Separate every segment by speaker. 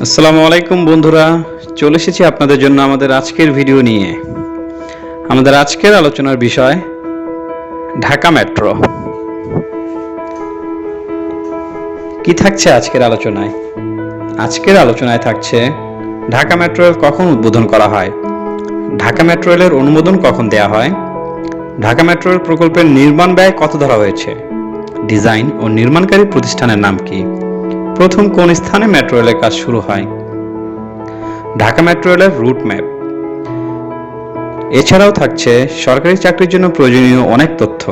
Speaker 1: আসসালামু আলাইকুম বন্ধুরা, চলে এসেছি আপনাদের জন্য আমাদের আজকের ভিডিও নিয়ে। আমাদের আজকের আলোচনার বিষয় ঢাকা মেট্রো। কি থাকছে আজকের আলোচনায়? আজকের আলোচনায় থাকছে ঢাকা মেট্রো রেল কখন উদ্বোধন করা হয়, ঢাকা মেট্রো রেলের অনুমোদন কখন দেওয়া হয়, ঢাকা মেট্রো রেল প্রকল্পের নির্মাণ ব্যয় কত ধরা হয়েছে, ডিজাইন ও নির্মাণকারী প্রতিষ্ঠানের নাম কি, প্রথম কোন স্থানে মেট্রো রেলের কাজ শুরু হয়, ঢাকা মেট্রো রেলের রুট ম্যাপ। এছাড়াও থাকছে সরকারি চাকরির জন্য প্রয়োজনীয় অনেক তথ্য।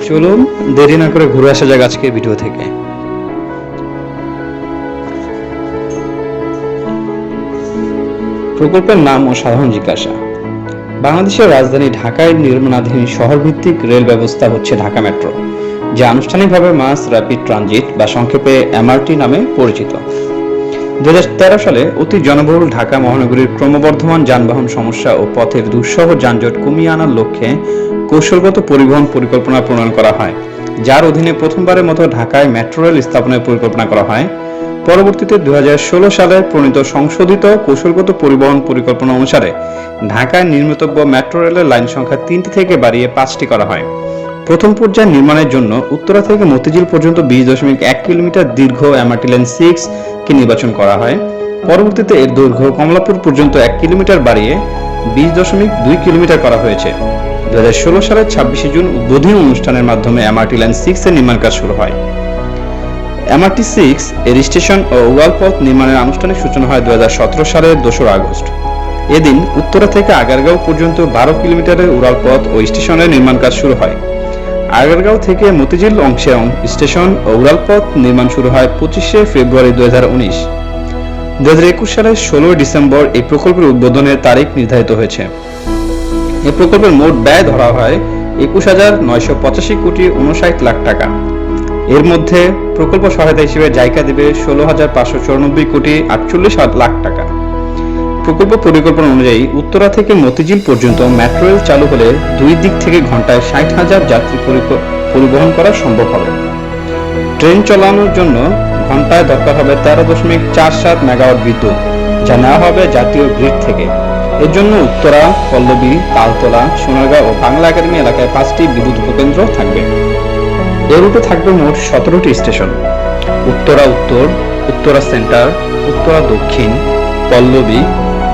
Speaker 1: চলুন দেরি না করে ঘুরে আসা যাক আজকের ভিডিও থেকে। প্রকল্পের নাম ও সাধারণ জিজ্ঞাসা। বাংলাদেশের রাজধানী ঢাকায় নির্মাণাধীন শহরভিত্তিক রেল ব্যবস্থা হচ্ছে ঢাকা মেট্রো, যা আনুষ্ঠানিকভাবে মাস র্যাপিড ট্রানজিট বা সংক্ষেপে এমআরটি নামে পরিচিত। 2013 সালে অতি জনবহুল ঢাকা মহানগরীর ক্রমবর্ধমান যানবাহন সমস্যা ও পথের দুঃসহ যানজট কমিয়ে আনার লক্ষ্যে কৌশলগত পরিবহন পরিকল্পনা প্রণয়ন করা হয়, যার অধীনে প্রথমবারের মতো ঢাকায় মেট্রো রেল স্থাপনের পরিকল্পনা করা হয়। পরবর্তীতে 2016 সালে প্রণীত সংশোধিত কৌশলগত পরিবহন পরিকল্পনা অনুসারে ঢাকায় নির্মিতব্য মেট্রো রেলের লাইন সংখ্যা 3টি থেকে বাড়িয়ে 5টি করা হয়। প্রথম পর্যায়ে নির্মাণের জন্য উত্তরা থেকে মতিঝিল পর্যন্ত 20.1 কিলোমিটার দীর্ঘ এমআরটি লাইন 6 কে নির্বাচন করা হয়। পরবর্তীতে এর দৈর্ঘ্য কমলাপুর পর্যন্ত 1 কিলোমিটার বাড়িয়ে 20.2 কিলোমিটার করা হয়েছে। 2016 সালের 26 জুন উদ্বোধনী অনুষ্ঠানের মাধ্যমে এমআরটি লাইন 6 এর নির্মাণ কাজ শুরু হয়। এমআরটি 6 এর স্টেশন ও উড়ালপথ নির্মাণের আনুষ্ঠানিক সূচনা হয় 2017 সালের 2 আগস্ট। এদিন উত্তরা থেকে আগারগাঁও পর্যন্ত 12 কিলোমিটারের উড়ালপথ ও স্টেশনের নির্মাণ কাজ শুরু হয়। আগারগাঁও থেকে মতিঝিল অংশে স্টেশন ও উড়ালপথ নির্মাণ শুরু হয় 25 ফেব্রুয়ারি 2019। 2021 সালের 16 ডিসেম্বর এই প্রকল্পের উদ্বোধনের তারিখ নির্ধারিত হয়েছে। এই প্রকল্পের মোট ব্যয় ধরা হয় 21,985 কোটি 59 লাখ টাকা। এর মধ্যে প্রকল্প সহায়তা হিসেবে জাইকা দেবে 16,594 কোটি 48 লাখ টাকা। প্রকল্প পরিকল্পনা অনুযায়ী উত্তরা থেকে মতিঝিল পর্যন্ত মেট্রো রেল চালু হলে দুই দিক থেকে ঘন্টায় 60,000 যাত্রী পরিবহন করা সম্ভব হবে। ট্রেন চালানোর জন্য ঘন্টায় দরকার হবে 13.47 মেগাওয়াট বিদ্যুৎ, যা নেওয়া হবে জাতীয় গ্রিড থেকে। এর জন্য উত্তরা, পল্লবী, তালতলা, সোনারগাঁও ও বাংলা একাডেমি এলাকায় 5টি বিদ্যুৎ উপকেন্দ্র থাকবে। এর রুটে থাকবে মোট 17টি স্টেশন: উত্তরা উত্তর, উত্তরা সেন্টার, উত্তরা দক্ষিণ, পল্লবী,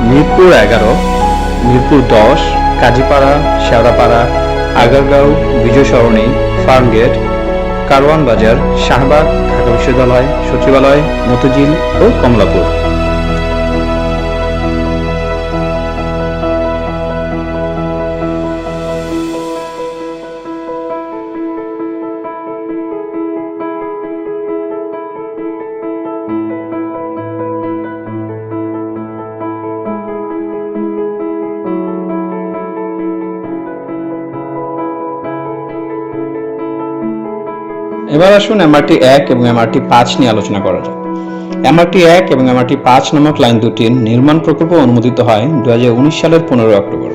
Speaker 1: মিরপুর 11, মিরপুর 10, কাজীপাড়া, শেওড়াপাড়া, আগারগাঁও, বিজয় সরণি, ফার্মগেট, কারওয়ান বাজার, শাহবাগ, ঢাকা বিশ্ববিদ্যালয়, সচিবালয়, মতিঝিল ও কমলাপুর। এবার আসুন এমআরটি 1 এবং এমআরটি 5 নিয়ে আলোচনা করা যাক। এমআরটি 1 এবং এমআরটি 5 নামক লাইন দুটির নির্মাণ প্রকল্প অনুমোদিত হয় 2019 সালের 15 অক্টোবর।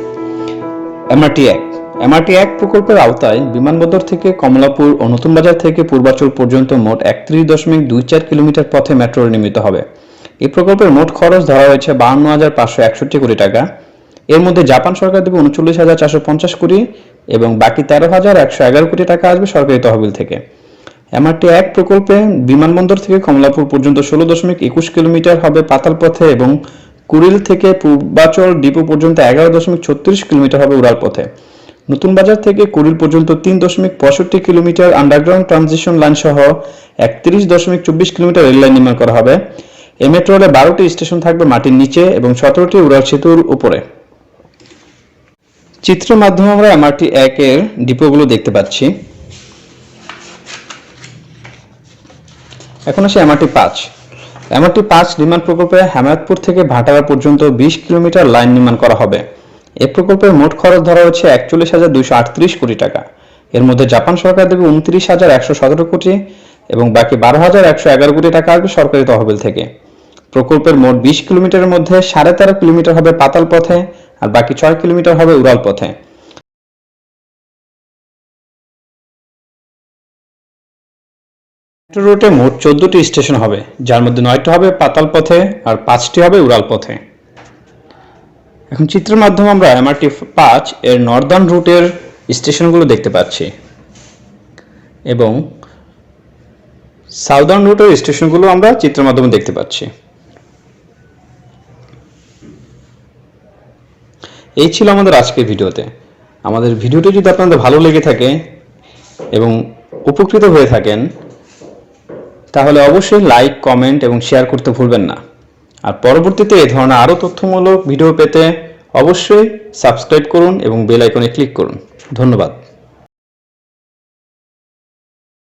Speaker 1: এমআরটি 1 প্রকল্পের আওতায় বিমানবন্দর থেকে কমলাপুর ও নতুন বাজার থেকে পূর্বাচল পর্যন্ত মোট 31.24 কিলোমিটার পথে মেট্রো রেল নির্মিত হবে। এই প্রকল্পের মোট খরচ ধরা হয়েছে 52,561 কোটি টাকা। এর মধ্যে জাপান সরকার দেবে 39,450 কোটি এবং বাকি 13,111 কোটি টাকা আসবে সরকারি তহবিল থেকে। এমআরটি 1 প্রকল্পে বিমানবন্দর থেকে কমলাপুর পর্যন্ত 16.21 কিলোমিটার হবে পাতাল পথে এবং কুড়িল থেকে পূর্বাচল ডিপো পর্যন্ত 11.36 কিলোমিটার হবে উড়াল পথে। নতুন বাজার থেকে কুড়িল পর্যন্ত 3.65 কিলোমিটার আন্ডারগ্রাউন্ড ট্রানজিশন লাইন সহ 31.24 কিলোমিটার রেল লাইন নির্মাণ করা হবে। এই মেট্রো রেলে 12টি স্টেশন থাকবে মাটির নিচে এবং 17টি উড়াল সেতুর উপরে। চিত্রের মাধ্যমে আমরা এমআরটি 1 এর ডিপোগুলো দেখতে পাচ্ছি। এখন আসে এমআরটি 5। এমআরটি 5 নির্মাণ প্রকল্পে হেমায়তপুর থেকে ভাটারা পর্যন্ত 20 কিলোমিটার লাইন নির্মাণ করা হবে। এই প্রকল্পের মোট খরচ ধরা হচ্ছে 41,238 কোটি টাকা। এর মধ্যে জাপান সরকার দেবে 29,117 কোটি এবং বাকি 12,111 কোটি টাকা আসবে সরকারি তহবিল থেকে। প্রকল্পের মোট 20 কিলোমিটারের মধ্যে 13.5 কিলোমিটার হবে পাতাল পথে আর বাকি 6 কিলোমিটার হবে উড়াল পথে। মেট্রো রুটে মোট 14টি স্টেশন হবে, যার মধ্যে 9টি হবে পাতাল পথে আর 5টি হবে উড়াল পথে। এখন চিত্রের মাধ্যমে আমরা এমআরটি 5 এর নর্দার্ন রুটের স্টেশনগুলো দেখতে পাচ্ছি এবং সাউদার্ন রুটের স্টেশনগুলো আমরা চিত্রের মাধ্যমে দেখতে পাচ্ছি। এই ছিল আমাদের আজকের ভিডিওতে। আমাদের ভিডিওটি যদি আপনাদের ভালো লেগে থাকে এবং উপকৃত হয়ে থাকেন তাহলে অবশ্যই লাইক, কমেন্ট এবং শেয়ার করতে ভুলবেন না। আর পরবর্তীতে এই ধরনের আরও তথ্যমূলক ভিডিও পেতে অবশ্যই সাবস্ক্রাইব করুন এবং বেল আইকনে ক্লিক করুন। ধন্যবাদ।